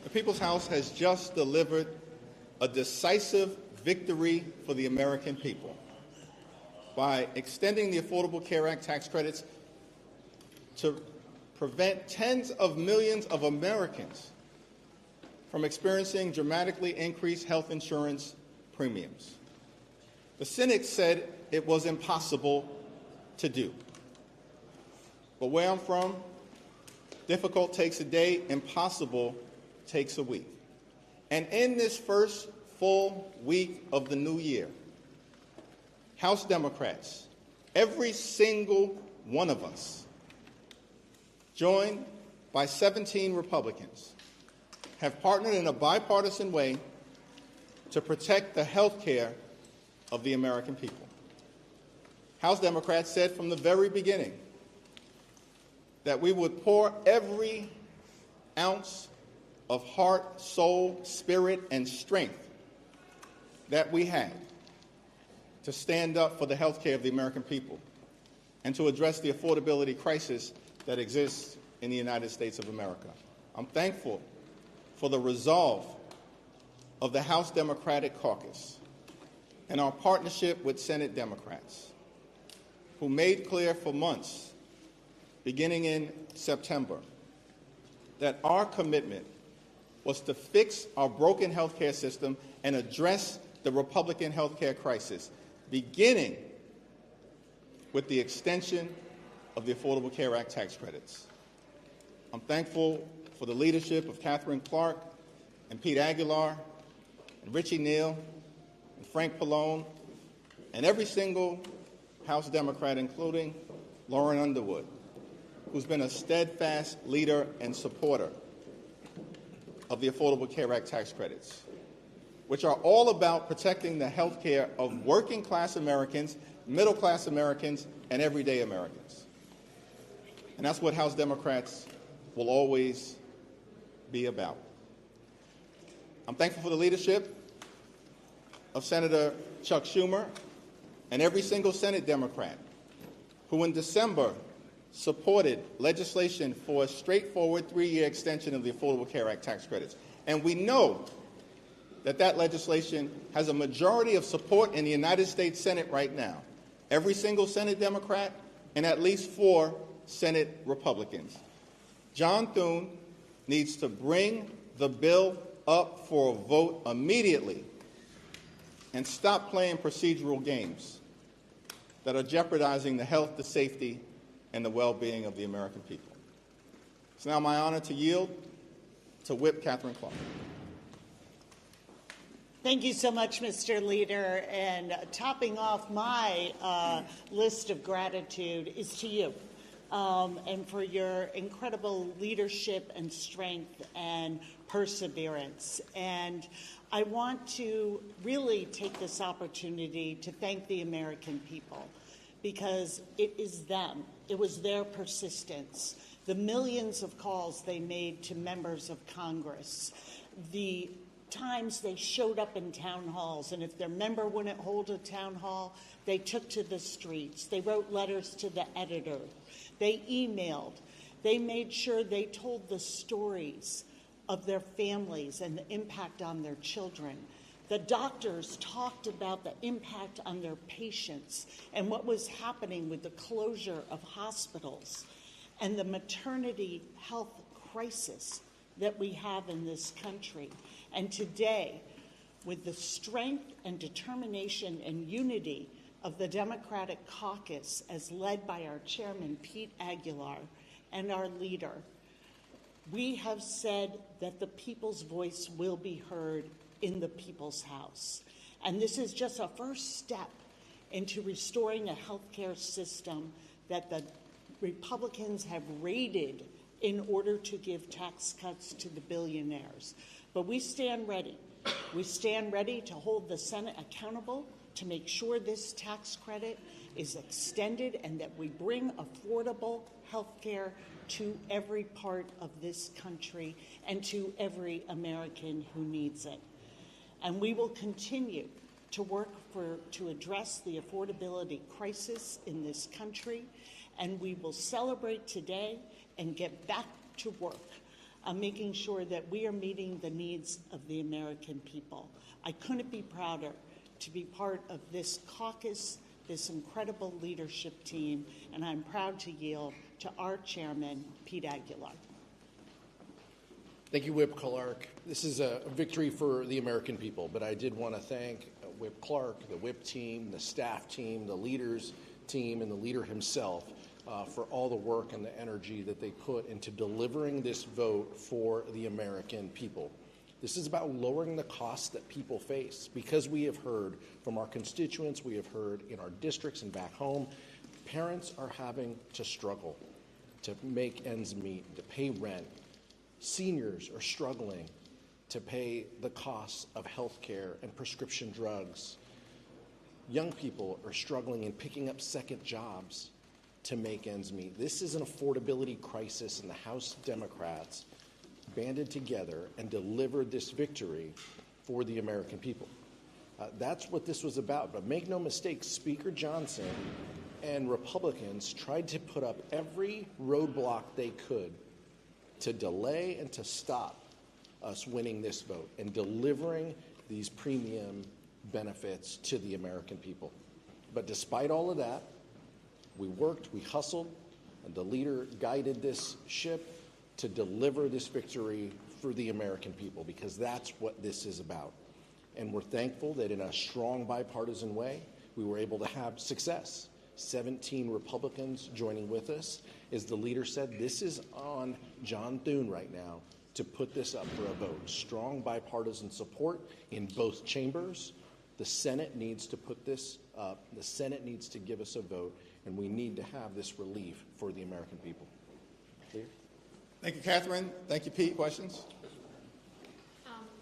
The People's House has just delivered a decisive victory for the American people by extending the Affordable Care Act tax credits to prevent tens of millions of Americans from experiencing dramatically increased health insurance premiums. The cynics said it was impossible to do. But where I'm from, difficult takes a day, impossible takes a week. And in this first full week of the new year, House Democrats, every single one of us, joined by 17 Republicans, have partnered in a bipartisan way to protect the health care of the American people. House Democrats said from the very beginning that we would pour every ounce of heart, soul, spirit, and strength that we had to stand up for the health care of the American people and to address the affordability crisis that exists in the United States of America. I'm thankful for the resolve of the House Democratic Caucus and our partnership with Senate Democrats, who made clear for months, beginning in September, that our commitment was to fix our broken health care system and address the Republican health care crisis, beginning with the extension of the Affordable Care Act tax credits. I'm thankful for the leadership of Katherine and Pete Aguilar and Richie Neal and Frank Pallone and every single House Democrat, including Lauren Underwood, who's been a steadfast leader and supporter of the Affordable Care Act tax credits, which are all about protecting the health care of working-class Americans, middle-class Americans, and everyday Americans. And that's what House Democrats will always be about. I'm thankful for the leadership of Senator Chuck Schumer and every single Senate Democrat who in December supported legislation for a straightforward 3-year extension of the Affordable Care Act tax credits. And we know that that legislation has a majority of support in the United States Senate right now. Every single Senate Democrat and at least 4 Senate Republicans. John Thune needs to bring the bill up for a vote immediately and stop playing procedural games that are jeopardizing the health, the safety, and the well-being of the American people. It's now my honor to yield to Whip Katherine Clark. Thank you so much, Mr. Leader. And topping off my list of gratitude is to you and for your incredible leadership and strength and perseverance. And I want to really take this opportunity to thank the American people, because it is them. It was their persistence, the millions of calls they made to members of Congress, the times they showed up in town halls, and if their member wouldn't hold a town hall, they took to the streets. They wrote letters to the editor. They emailed. They made sure they told the stories of their families and the impact on their children. The doctors talked about the impact on their patients and what was happening with the closure of hospitals and the maternity health crisis that we have in this country. And today, with the strength and determination and unity of the Democratic Caucus as led by our chairman, Pete Aguilar, and our leader, we have said that the people's voice will be heard in the People's House. And this is just a first step into restoring a healthcare system that the Republicans have raided in order to give tax cuts to the billionaires. But we stand ready. We stand ready to hold the Senate accountable to make sure this tax credit is extended and that we bring affordable health care to every part of this country and to every American who needs it. And we will continue to work to address the affordability crisis in this country, and we will celebrate today and get back to work on making sure that we are meeting the needs of the American people. I couldn't be prouder to be part of this caucus, this incredible leadership team, and I'm proud to yield to our chairman, Pete Aguilar. Thank you, Whip Clark. This is a victory for the American people, but I did want to thank Whip Clark, the Whip team, the staff team, the leaders team, and the leader himself for all the work and the energy that they put into delivering this vote for the American people. This is about lowering the costs that people face, because we have heard from our constituents, we have heard in our districts and back home, parents are having to struggle to make ends meet, to pay rent. Seniors are struggling to pay the costs of health care and prescription drugs. Young people are struggling in picking up second jobs to make ends meet. This is an affordability crisis, and the House Democrats banded together and delivered this victory for the American people. That's what this was about. But make no mistake, Speaker Johnson and Republicans tried to put up every roadblock they could to delay and to stop us winning this vote and delivering these premium benefits to the American people. But despite all of that, we worked, we hustled, and the leader guided this ship to deliver this victory for the American people, because that's what this is about. And we're thankful that in a strong bipartisan way, we were able to have success. 17 Republicans joining with us. As the leader said, this is on John Thune right now to put this up for a vote. Strong bipartisan support in both chambers. The Senate needs to put this up. The Senate needs to give us a vote, and we need to have this relief for the American people. Clear? Thank you, Katherine. Thank you, Pete. Questions?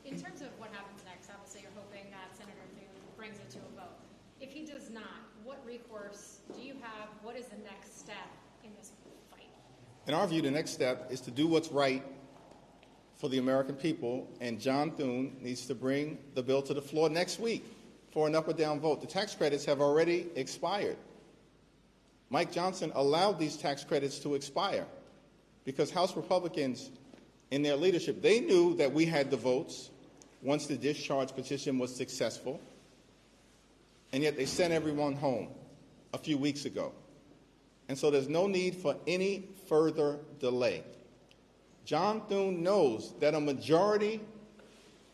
In terms of what happens next, obviously you're hoping that Senator Thune brings it to a vote. If he does not, what recourse do you have? What is the next step in this fight? In our view, the next step is to do what's right for the American people, and John Thune needs to bring the bill to the floor next week for an up or down vote. The tax credits have already expired. Mike Johnson allowed these tax credits to expire because House Republicans, in their leadership, they knew that we had the votes once the discharge petition was successful, and yet they sent everyone home a few weeks ago. And so there's no need for any further delay. John Thune knows that a majority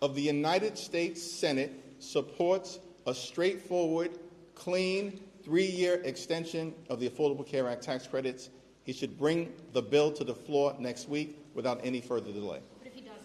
of the United States Senate supports a straightforward, clean, 3-year extension of the Affordable Care Act tax credits. He should bring the bill to the floor next week without any further delay. But if he doesn't?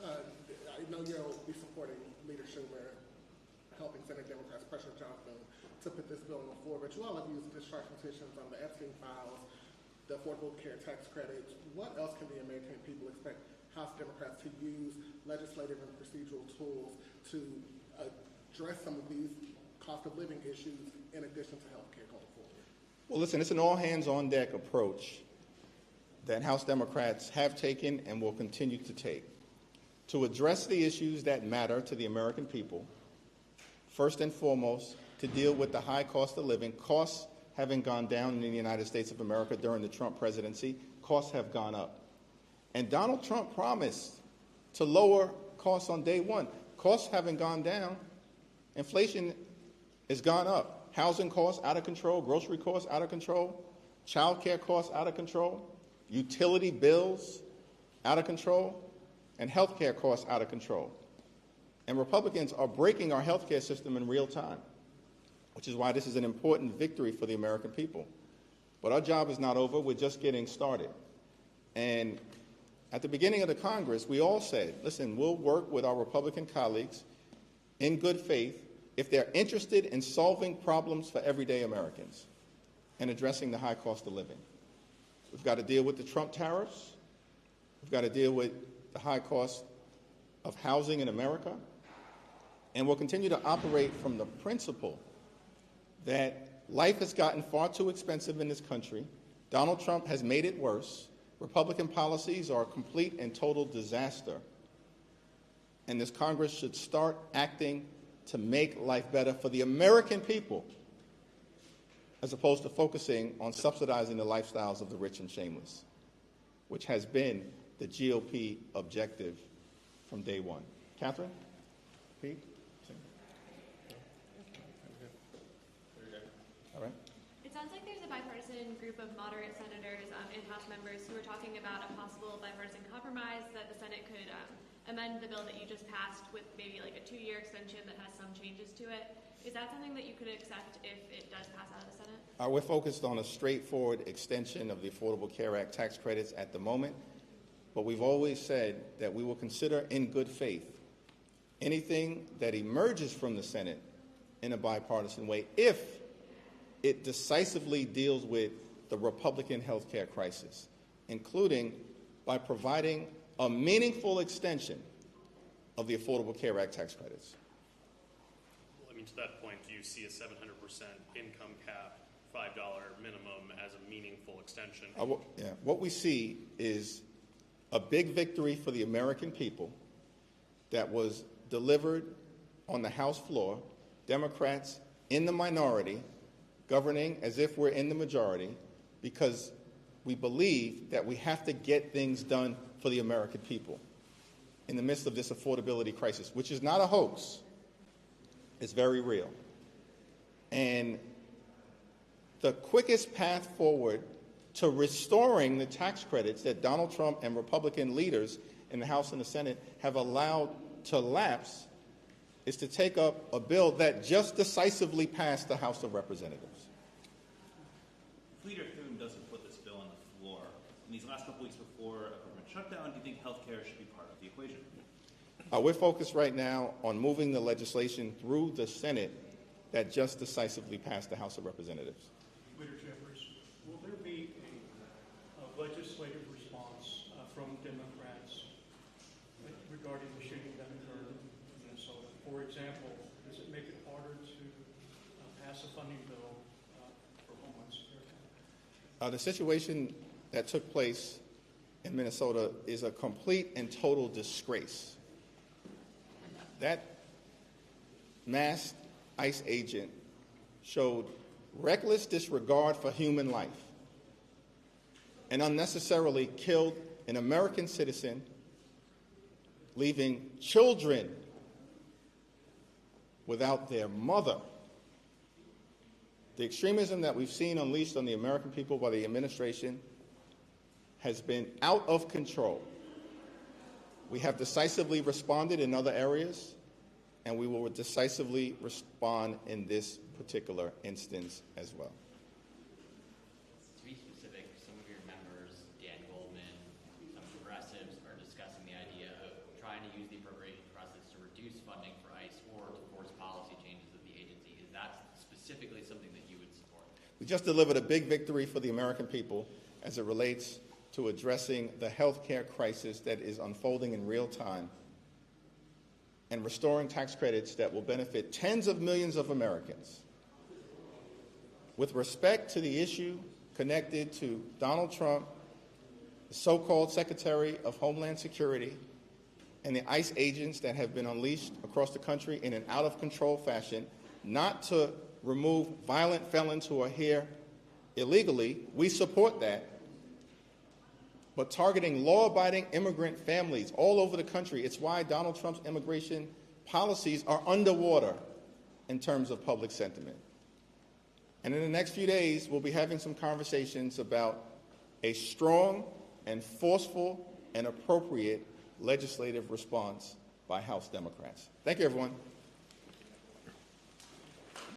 I know you'll be supporting Leader Schumer, helping Senate Democrats pressure Johnson to put this bill on the floor, but you all have used discharge petitions on the Epstein files, the Affordable Care tax credits. What else can the American people expect House Democrats to use legislative and procedural tools to address some of these cost of living issues in addition to health care going forward? Well, listen, it's an all-hands-on-deck approach that House Democrats have taken and will continue to take to address the issues that matter to the American people. First and foremost, to deal with the high cost of living. Costs having gone down in the United States of America during the Trump presidency, costs have gone up. And Donald Trump promised to lower costs on day one. Costs haven't gone down. Inflation has gone up. Housing costs out of control, grocery costs out of control, child care costs out of control, utility bills out of control, and health care costs out of control. And Republicans are breaking our health care system in real time, which is why this is an important victory for the American people. But our job is not over. We're just getting started. And at the beginning of the Congress, we all said, listen, we'll work with our Republican colleagues in good faith if they're interested in solving problems for everyday Americans and addressing the high cost of living. We've got to deal with the Trump tariffs. We've got to deal with the high cost of housing in America. And we'll continue to operate from the principle that life has gotten far too expensive in this country. Donald Trump has made it worse. Republican policies are a complete and total disaster. And this Congress should start acting to make life better for the American people, as opposed to focusing on subsidizing the lifestyles of the rich and shameless, which has been the GOP objective from day one. Katherine? Pete? All right. It sounds like there's a bipartisan group of moderate senators and House members who are talking about a possible bipartisan compromise that the Senate could amend the bill that you just passed with maybe like a 2-year extension that has some changes to it. Is that something that you could accept if it does pass out of the Senate? We're focused on a straightforward extension of the Affordable Care Act tax credits at the moment, but we've always said that we will consider in good faith anything that emerges from the Senate in a bipartisan way if it decisively deals with the Republican health care crisis, including by providing a meaningful extension of the Affordable Care Act tax credits. Well, I mean, to that point, do you see a 700% income cap, $5 minimum as a meaningful extension? What we see is a big victory for the American people that was delivered on the House floor, Democrats in the minority, governing as if we're in the majority, because we believe that we have to get things done for the American people in the midst of this affordability crisis, which is not a hoax. It's very real. And the quickest path forward to restoring the tax credits that Donald Trump and Republican leaders in the House and the Senate have allowed to lapse is to take up a bill that just decisively passed the House of Representatives. If Leader Hakeem doesn't put this bill on the floor, in these last couple weeks before a government shutdown, do you think health care should be part of the equation? We're focused right now on moving the legislation through the Senate that just decisively passed the House of Representatives. Leader Jeffries, will there be a legislative response from Democrats regarding the shooting that occurred in Minnesota? For example, does it make it harder to pass a funding bill for Homeland Security? The situation that took place in Minnesota is a complete and total disgrace. That masked ICE agent showed reckless disregard for human life and unnecessarily killed an American citizen, leaving children without their mother. The extremism that we've seen unleashed on the American people by the administration has been out of control. We have decisively responded in other areas, and we will decisively respond in this particular instance as well. To be specific, some of your members, Dan Goldman, some progressives, are discussing the idea of trying to use the appropriation process to reduce funding for ICE or to force policy changes of the agency. Is that specifically something that you would support? We just delivered a big victory for the American people as it relates to addressing the health care crisis that is unfolding in real time and restoring tax credits that will benefit tens of millions of Americans. With respect to the issue connected to Donald Trump, the so-called Secretary of Homeland Security, and the ICE agents that have been unleashed across the country in an out-of-control fashion, not to remove violent felons who are here illegally, we support that. But targeting law-abiding immigrant families all over the country, it's why Donald Trump's immigration policies are underwater in terms of public sentiment. And in the next few days, we'll be having some conversations about a strong and forceful and appropriate legislative response by House Democrats. Thank you, everyone.